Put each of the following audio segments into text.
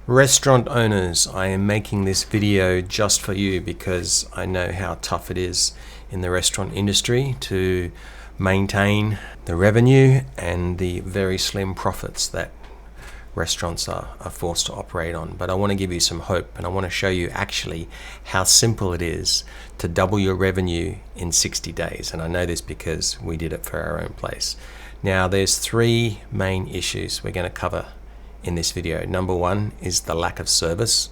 Restaurant owners, I am making this video just for you because I know how tough it is in the restaurant industry to maintain the revenue and the very slim profits that restaurants are forced to operate on. But I want to give you some hope, and I want to show you actually how simple it is to double your revenue in 60 days. And I know this because we did it for our own place. Now, there's three main issues we're going to cover in this video. Number one is the lack of service.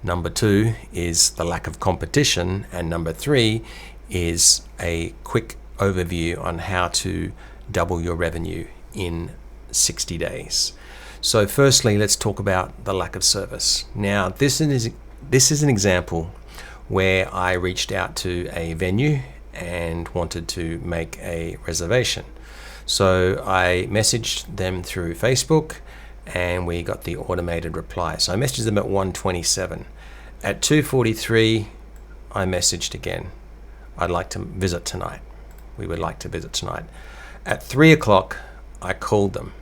Number two is the lack of competition. And number three is a quick overview on how to double your revenue in 60 days. So firstly, let's talk about the lack of service. Now, this is an example where I reached out to a venue and wanted to make a reservation. So I messaged them through Facebook and we got the automated reply. So I messaged them at 1:27. At 2:43, I messaged again. I'd like to visit tonight. We would like to visit tonight. At 3 o'clock, I called them.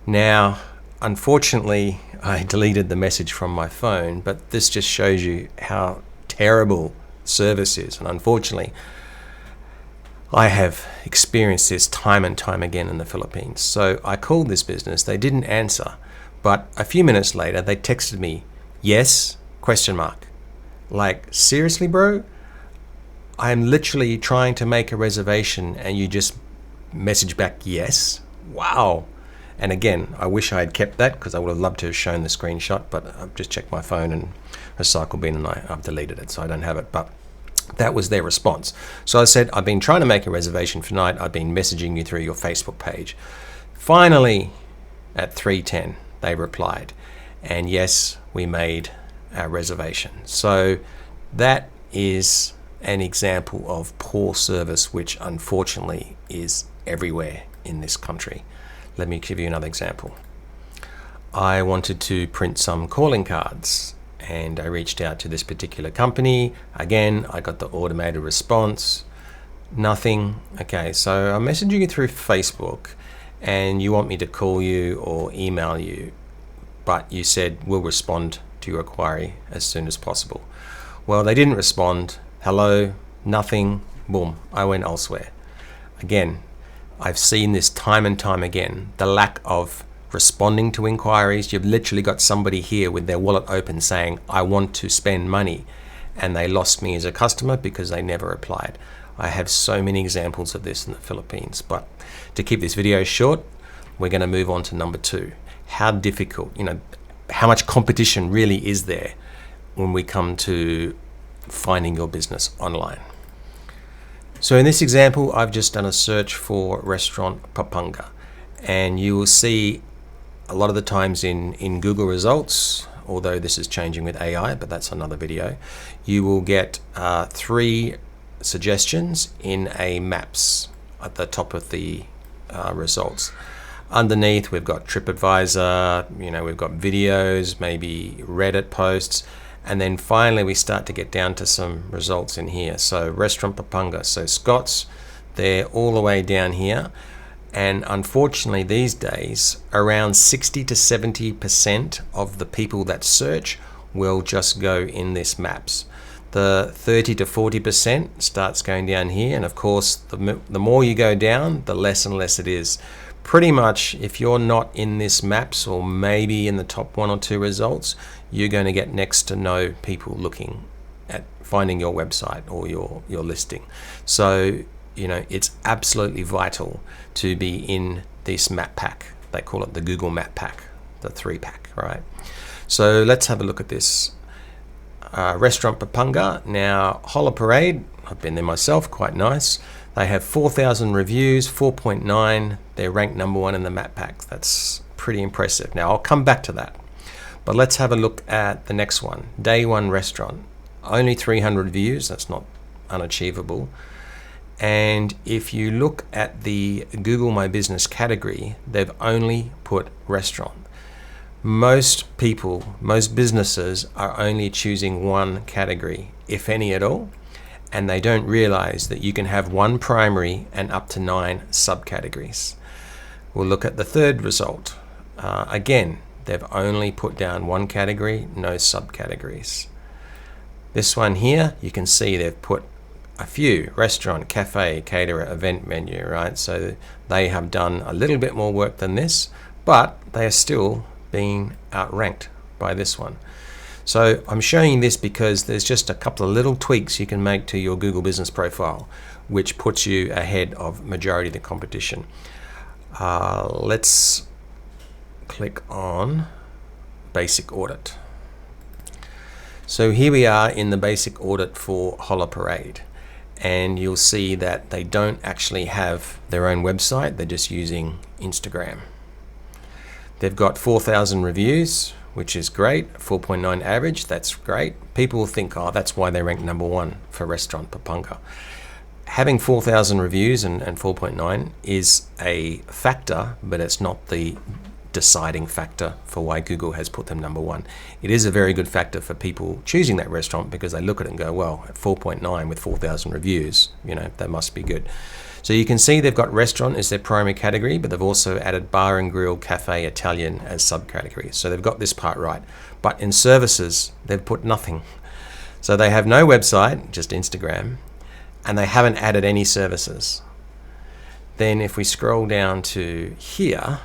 Now, unfortunately, I deleted the message from my phone, but this just shows you how terrible service is. And unfortunately, I have experienced this time and time again in the Philippines. So I called this business, they didn't answer, but a few minutes later they texted me, yes, ? Like, seriously, bro? I'm literally trying to make a reservation and you just message back yes? Wow. And again, I wish I had kept that because I would have loved to have shown the screenshot, but I've just checked my phone and recycle bin and I've deleted it, so I don't have it. But that was their response. So I said, I've been trying to make a reservation for tonight. I've been messaging you through your Facebook page. Finally, at 3:10, they replied. And yes, we made our reservation. So that is an example of poor service, which unfortunately is everywhere in this country. Let me give you another example. I wanted to print some calling cards and I reached out to this particular company. Again, I got the automated response, nothing. Okay, so I'm messaging you through Facebook and you want me to call you or email you, but you said we'll respond to your inquiry as soon as possible. Well, they didn't respond. Hello, nothing, boom, I went elsewhere. Again, I've seen this time and time again, the lack of responding to inquiries. You've literally got somebody here with their wallet open saying, I want to spend money, and they lost me as a customer because they never replied. I have so many examples of this in the Philippines, but to keep this video short, we're going to move on to number two. How difficult, how much competition really is there when we come to finding your business online? So in this example, I've just done a search for restaurant Papanga, and you will see a lot of the times in Google results, although this is changing with AI, but that's another video, you will get three suggestions in a maps at the top of the results. Underneath, we've got TripAdvisor, we've got videos, maybe Reddit posts, and then finally we start to get down to some results in here. So Restaurant Papanga, so Scots, they're all the way down here. And unfortunately these days, around 60 to 70% of the people that search will just go in this maps. The 30 to 40% starts going down here. And of course, the more you go down, the less and less it is. Pretty much, if you're not in this maps or maybe in the top one or two results, you're going to get next to no people looking at finding your website or your listing. So, it's absolutely vital to be in this map pack. They call it the Google Map Pack, the 3-pack, right? So let's have a look at this. Restaurant Papanga. Now, Holla Parade, I've been there myself, quite nice. They have 4,000 reviews, 4.9. They're ranked number one in the map pack. That's pretty impressive. Now, I'll come back to that. But let's have a look at the next one. Day One Restaurant. Only 300 views. That's not unachievable. And if you look at the Google My Business category, they've only put restaurant. Most people, most businesses are only choosing one category, if any at all, and they don't realize that you can have one primary and up to 9 subcategories. We'll look at the third result. Again, they've only put down one category, no subcategories. This one here, you can see they've put a few: restaurant, cafe, caterer, event menu, right? So they have done a little bit more work than this, but they are still being outranked by this one. So I'm showing you this because there's just a couple of little tweaks you can make to your Google Business Profile, which puts you ahead of majority of the competition. Let's click on Basic Audit. So here we are in the basic audit for Holla Parade, and you'll see that they don't actually have their own website, they're just using Instagram. They've got 4,000 reviews, which is great. 4.9 average, that's great. People will think, oh, that's why they rank #1 for Restaurant Papunga. Having 4,000 reviews and 4.9 is a factor, but it's not the deciding factor for why Google has put them #1. It is a very good factor for people choosing that restaurant because they look at it and go, well, at 4.9 with 4,000 reviews, that must be good. So you can see they've got restaurant as their primary category, but they've also added bar and grill, cafe, Italian as subcategories. So they've got this part right. But in services, they've put nothing. So they have no website, just Instagram, and they haven't added any services. Then if we scroll down to here,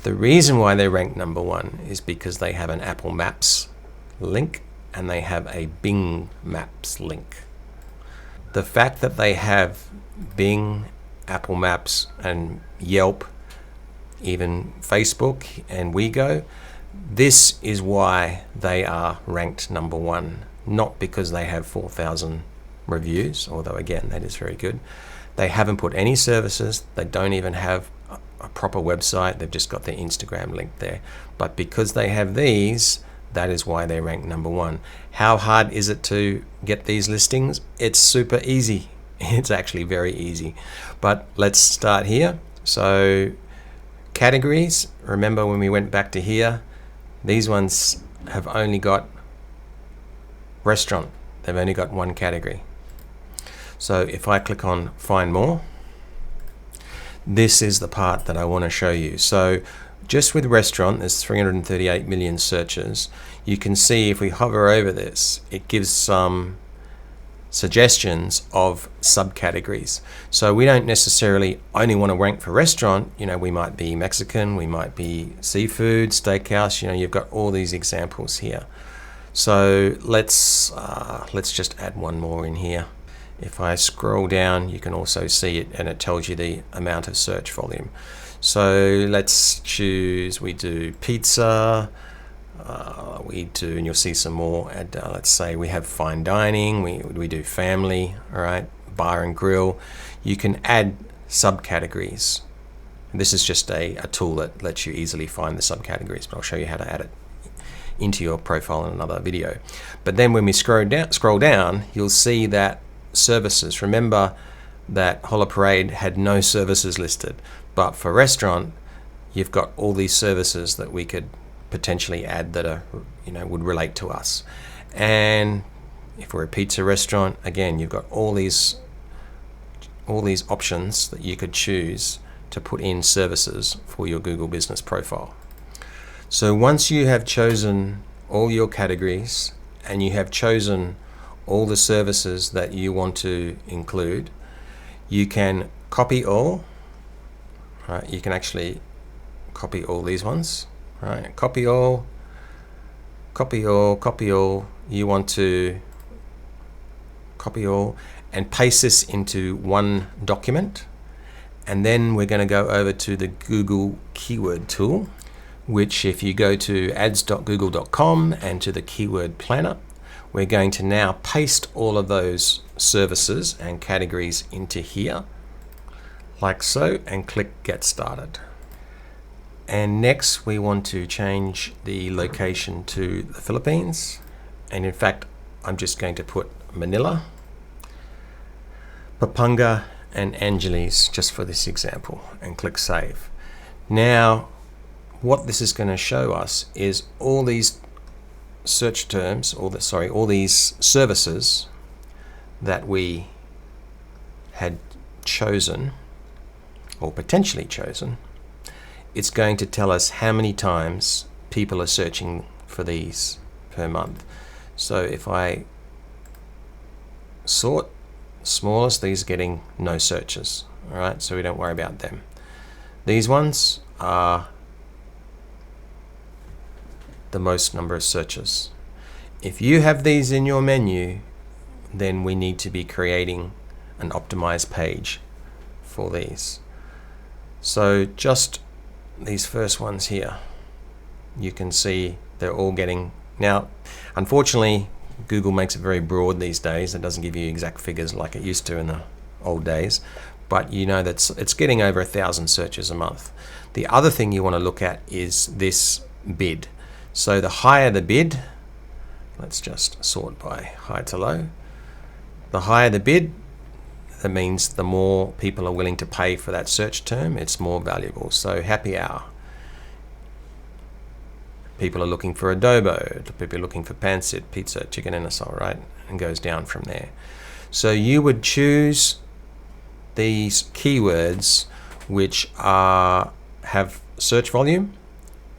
the reason why they rank #1 is because they have an Apple Maps link and they have a Bing Maps link. The fact that they have Bing, Apple Maps, and Yelp, even Facebook and WeGo, this is why they are ranked #1, not because they have 4,000 reviews, although again, that is very good. They haven't put any services, they don't even have a proper website, they've just got their Instagram link there. But because they have these, that is why they rank #1. How hard is it to get these listings? It's super easy. It's actually very easy. But let's start here. So categories, remember when we went back to here, these ones have only got restaurant. They've only got one category. So if I click on Find More, this is the part that I want to show you. So just with restaurant, there's 338 million searches. You can see if we hover over this, it gives some suggestions of subcategories. So we don't necessarily only want to rank for restaurant. We might be Mexican, we might be seafood, steakhouse. You've got all these examples here. So let's just add one more in here. If I scroll down, you can also see it, and it tells you the amount of search volume. So let's choose, we do pizza, and you'll see some more. Let's say we have fine dining, we do family, all right, bar and grill. You can add subcategories. And this is just a tool that lets you easily find the subcategories, but I'll show you how to add it into your profile in another video. But then when we scroll down, you'll see that services. Remember that Holla Parade had no services listed, but for restaurant, you've got all these services that we could potentially add that are, would relate to us. And if we're a pizza restaurant, again, you've got all these options that you could choose to put in services for your Google Business Profile. So once you have chosen all your categories and you have chosen all the services that you want to include, you can copy all, right? You can actually copy all these ones, right? Copy all, copy all, copy all. You want to copy all and paste this into one document. And then we're going to go over to the Google Keyword Tool, which if you go to ads.google.com and to the Keyword Planner, we're going to now paste all of those services and categories into here, like so, and click Get Started. And next we want to change the location to the Philippines. And in fact, I'm just going to put Manila, Papunga, and Angeles just for this example, and click Save. Now, what this is going to show us is all these search terms, all these services that we had chosen or potentially chosen. It's going to tell us how many times people are searching for these per month. So if I sort smallest, these are getting no searches. All right, so we don't worry about them. These ones are the most number of searches. If you have these in your menu, then we need to be creating an optimized page for these. So just these first ones here, you can see they're all getting, now unfortunately Google makes it very broad these days. It doesn't give you exact figures like it used to in the old days, but you know that it's getting over 1,000 searches a month. The other thing you want to look at is this bid. So the higher the bid, let's just sort by high to low. The higher the bid, that means the more people are willing to pay for that search term, it's more valuable. So happy hour, people are looking for adobo, people are looking for pancit, pizza, chicken and assault, right? And goes down from there. So you would choose these keywords which have search volume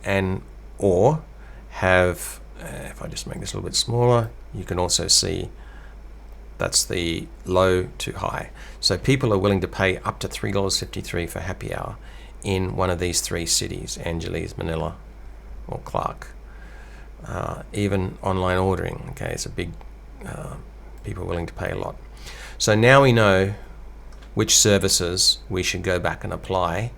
and or have, if I just make this a little bit smaller, you can also see that's the low to high. So people are willing to pay up to $3.53 for happy hour in one of these three cities, Angeles, Manila, or Clark. Even online ordering, okay, it's a big, people are willing to pay a lot. So now we know which services we should go back and apply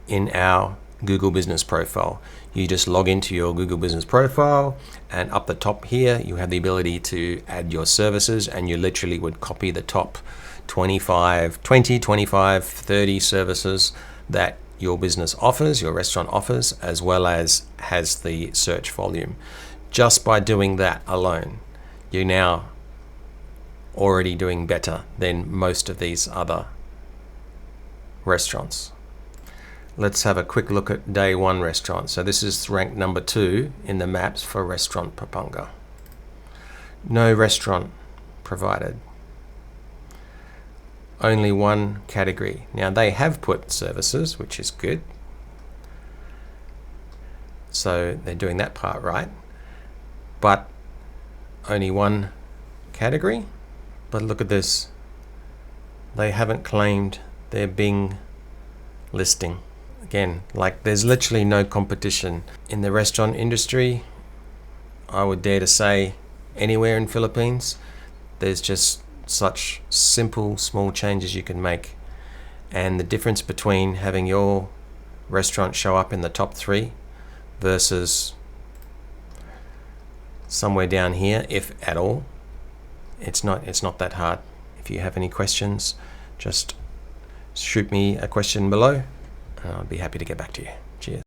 in our Google Business Profile. You just log into your Google Business Profile, and up the top here you have the ability to add your services, and you literally would copy the top 20, 25, 30 services that your business offers, your restaurant offers, as well as has the search volume. Just by doing that alone, you're now already doing better than most of these other restaurants. Let's have a quick look at day one restaurant. So this is ranked number 2 in the maps for Restaurant Pampanga. No restaurant provided. Only one category. Now they have put services, which is good. So they're doing that part right. But only one category. But look at this. They haven't claimed their Bing listing. Again, like there's literally no competition in the restaurant industry. I would dare to say anywhere in Philippines. There's just such simple, small changes you can make. And the difference between having your restaurant show up in the top 3 versus somewhere down here, if at all, it's not that hard. If you have any questions, just shoot me a question below. I'll be happy to get back to you.